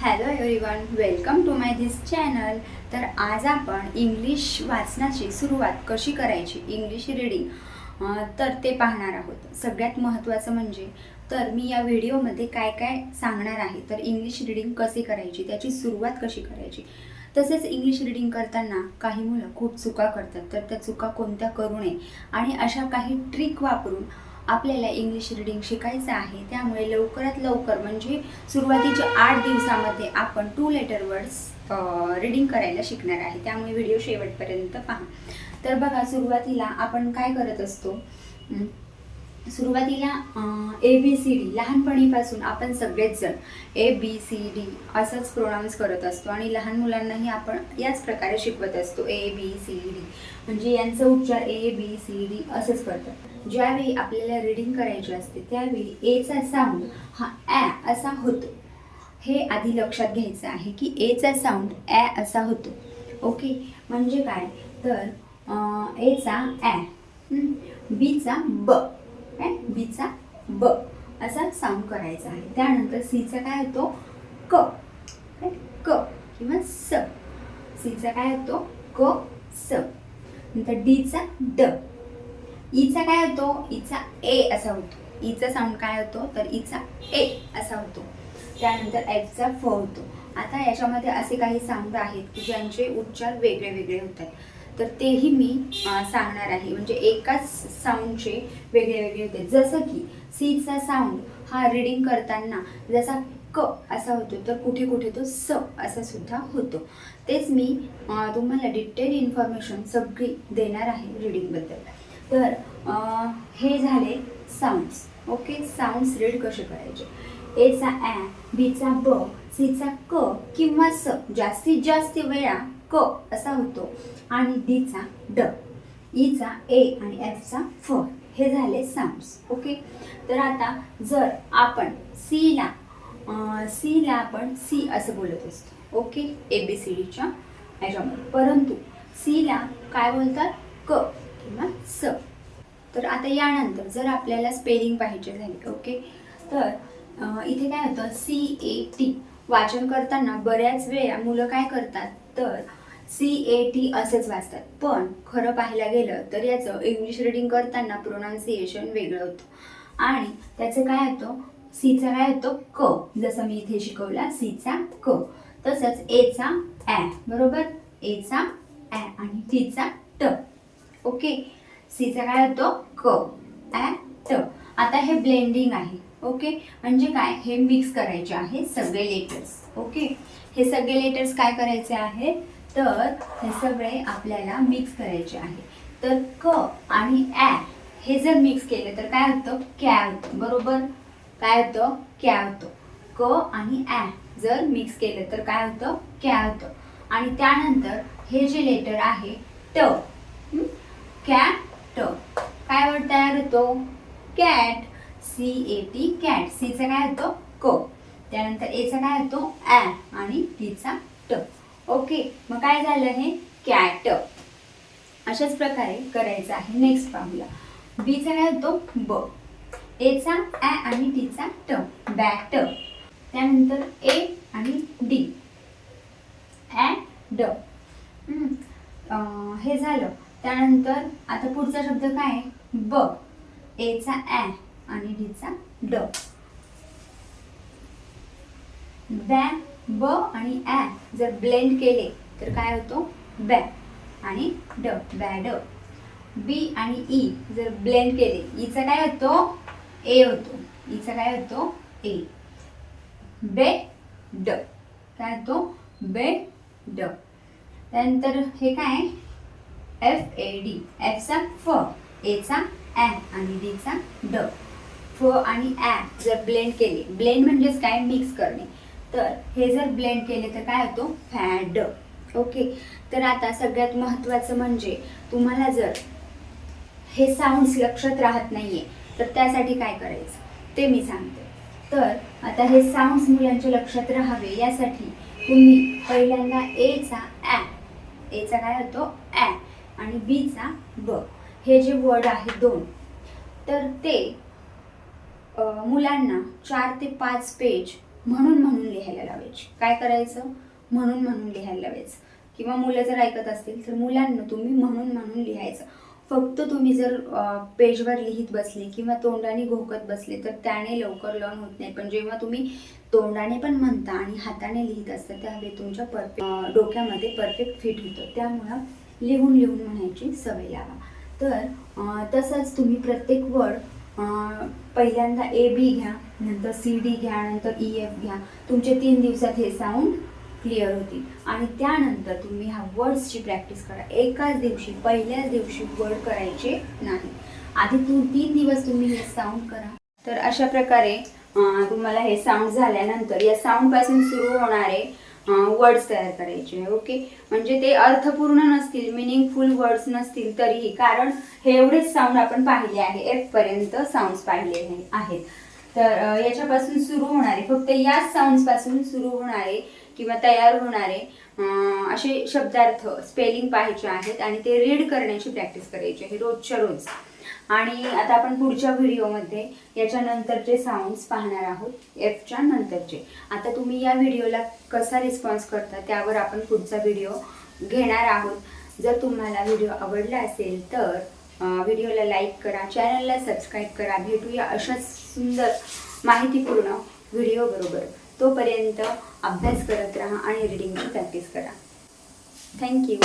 Hello everyone, welcome to my this channel. तर आज आपण इंग्लिश वाचनाची सुरुवात कशी करायची, इंग्लिश रीडिंग तर ते पाहणार आहोत. सगळ्यात महत्त्वाचं म्हणजे तर मी या व्हिडिओमध्ये काय काय सांगणार आहे, तर इंग्लिश रीडिंग कशी करायची, त्याची सुरुवात कशी करायची. तसेच इंग्लिश रीडिंग करताना काही मुलं खूप चुका करतात, तर त्या चुका कोणत्या करू नये आणि अशा काही ट्रिक वापरून आपल्याला इंग्लिश रीडिंग शिकायचं आहे. त्यामुळे लवकरात लवकर म्हणजे सुरुवातीच्या 8 दिवसामध्ये आपण 2 लेटर वर्ड्स रीडिंग करायला शिकणार आहे. त्यामुळे व्हिडिओ शेवटपर्यंत पहा. तर बघा, सुरुवातीला आपण काय करत असतो, सुरुवातीला ABCD लहानपणीपासून आपण सगळेच जण ABCD असंच प्रोनाऊन्स करत असतो आणि लहान मुलांनाही आपण याच प्रकारे शिकवत असतो. ABCD म्हणजे यांचा उच्चार ABCD असंच करतात. ज्यावेळी आपल्याला रीडिंग करायची असते त्यावेळी एचा साऊंड हा ॲ असा होतो. हे आधी लक्षात घ्यायचं आहे की एचा साऊंड ॲ असा होतो. ओके, म्हणजे काय तर एचा ॲ, बीचा ब, बीचा ब असा साऊंड करायचा आहे. त्यानंतर सीचा काय होतो क, क किंवा स. सीचा काय होतो क स. नंतर डीचा ड. ईचा काय होतो ईचा ए असा होतो. ईचा साऊंड काय होतो तर ईचा ए असा होतो. त्यानंतर एफचा फ होतो. आता याच्यामध्ये असे काही साऊंड आहेत की ज्यांचे उच्चार वेगळे वेगळे होतात, तर तेही मी सांगणार आहे. म्हणजे एकाच साऊंडचे वेगळे वेगळे होते. जसं की सीचा साऊंड हा रीडिंग करताना जसा क असा होतो, तर कुठे कुठे तो स असा सुद्धा होतो. तेच मी तुम्हाला डिटेल इन्फॉर्मेशन सगळी देणार आहे रीडिंगबद्दल. तर हे झाले साऊंड्स. ओके, साऊंड्स रीड कसे करायचे. एचा ॲ, बीचा ब, सीचा क किंवा स, जास्तीत जास्त वेळा क असा होतो आणि डीचा ड, ईचा ए आणि एफचा फ. हे झाले साऊंड्स. ओके, तर आता जर आपण सीला आपण सी असं बोलत असतो. ओके, ABCDच्या ह्याच्यामध्ये, परंतु सीला काय बोलतात क किंवा स. तर आता यानंतर जर आपल्याला स्पेलिंग पाहिजे झाली, ओके, तर इथे काय होतं CAT. वाचन करताना बऱ्याच वेळा मुलं काय करतात तर CAT असंच वाचतात, पण खरं पाहायला गेलं तर याचं इंग्लिश रीडिंग करताना प्रोनाऊन्सिएशन वेगळं होतं आणि त्याचं काय होतं, सीचा काय होतो क, जसं मी इथे शिकवला सीचा क. तसंच एचा ॲ, बरोबर, एचा ॲ आणि टीचा ट. ओके, सीचा काय होतो क, ॲ, ट. आता हे ब्लेंडिंग आहे. ओके, म्हणजे काय, हे मिक्स करायचे आहे सगळे लेटर्स. ओके, हे सगळे लेटर्स काय करायचे आहे तर हे सगळे आपल्याला मिक्स करायचे आहे. तर क आणि ॲ हे जर मिक्स केले तर काय होतं कॅ होतं, बरोबर, काय होतं कॅ होतं. क आणि ॲ जर मिक्स केलं तर काय होतं कॅ होतं. आणि त्यानंतर हे जे लेटर आहे ट, कॅट, काय वर्ड तयार होतो कॅट, CAT कॅट. सीचा काय होतो क, त्यानंतर एचा काय होतो ॲ आणि टीचा ट. ओके, मग काय झालं हे कॅट. अशाच प्रकारे करायचं आहे. नेक्स्ट पाहूया. बीचा काय होतो ब, एचा ॲ आणि टीचा ट, बॅट. त्यानंतर ए आणि डी, ॲ ड. हे झालं. त्यानंतर आता पुढचा शब्द काय आहे ब, एचा ॲ आणि डीचा ड. बॅ, ब आणि ॲ जर ब्लेंड केले तर काय होतो बॅ आणि ड, बॅड. बी आणि ई जर ब्लेंड केले, ईचा काय होतो ए होतो, ईचा काय होतो ए, बे ड, काय होतो बे ड. त्यानंतर हे काय FAD, एफचा फ, एचा ॲ आणि डीचा ड. फ आणि ॲ जर ब्लेंड केले, ब्लेंड म्हणजेच काय मिक्स करणे, तर हे जर ब्लेंड केले तर काय होतो फॅड. ओके, तर आता सगळ्यात महत्त्वाचं म्हणजे तुम्हाला जर हे साऊंड्स लक्षात राहत नाहीये तर त्यासाठी काय करायचं ते मी सांगते. तर आता हे साऊंड्स मुलांच्या लक्षात राहावे यासाठी तुम्ही पहिल्यांदा एचा ॲ, एचा काय होतो ॲ आणि बीचा ब, हे जे वर्ड आहे दोन, तर ते मुलांना 4 ते 5 पेज म्हणून म्हणून लिहायला लावायची. काय करायचं? म्हणून म्हणून लिहायला लावायचं. किंवा मुलं जर ऐकत असतील तर मुलांना तुम्ही म्हणून म्हणून लिहायचं. फक्त तुम्ही जर पेजवर लिहित बसले किंवा तोंडाने घोकत बसले तर त्याने लवकर लर्न होत नाही. पण जेव्हा तुम्ही तोंडाने पण म्हणता आणि हाताने लिहित असता त्यावेळी तुमच्या डोक्यामध्ये परफेक्ट फिट होतं. त्यामुळं लिहून लिहून म्हणायची सवय लावा. तर तसंच तुम्ही प्रत्येक वर्ड पहिल्यांदा AB घ्या, नंतर CD घ्या, नंतर EF घ्या. तुमचे 3 दिवसात हे साऊंड क्लिअर होतील आणि त्यानंतर तुम्ही ह्या वर्ड्सची प्रॅक्टिस करा. एकाच दिवशी पहिल्याच दिवशी वर्ड करायचे नाही. आधी 3 दिवस तुम्ही हे साऊंड करा. तर अशा प्रकारे तुम्हाला हे साऊंड झाल्यानंतर या साऊंडपासून सुरू होणारे वर्ड्स तयार करायचे. ओके, म्हणजे ते अर्थपूर्ण नसतील, मिनिंगफुल वर्ड्स नसतील तरीही, कारण हे एवढेच साऊंड आपण पाहिले आहे, F पर्यंत साऊंड्स पाहिले आहेत. तर याच्यापासून सुरू होणारे, फक्त याच साऊंड्सपासून सुरू होणारे किंवा तयार होणारे असे शब्दार्थ स्पेलिंग पाहायचे आहेत आणि ते रीड करण्याची प्रॅक्टिस करायची आहे रोजच्या रोज. आणि आता आपण पुढच्या व्हिडिओमध्ये याच्यानंतरचे साऊंड्स पाहणार आहोत, Fच्या नंतरचे. आता तुम्ही या व्हिडिओला कसा रिस्पॉन्स करता त्यावर आपण पुढचा व्हिडिओ घेणार आहोत. जर तुम्हाला व्हिडिओ आवडला असेल तर व्हिडिओला लाईक करा, चॅनलला सबस्क्राईब करा. भेटूया अशाच सुंदर माहितीपूर्ण व्हिडिओ बरोबर. तोपर्यंत अभ्यास करत राहा आणि रीडिंगची प्रॅक्टिस करा. थँक्यू.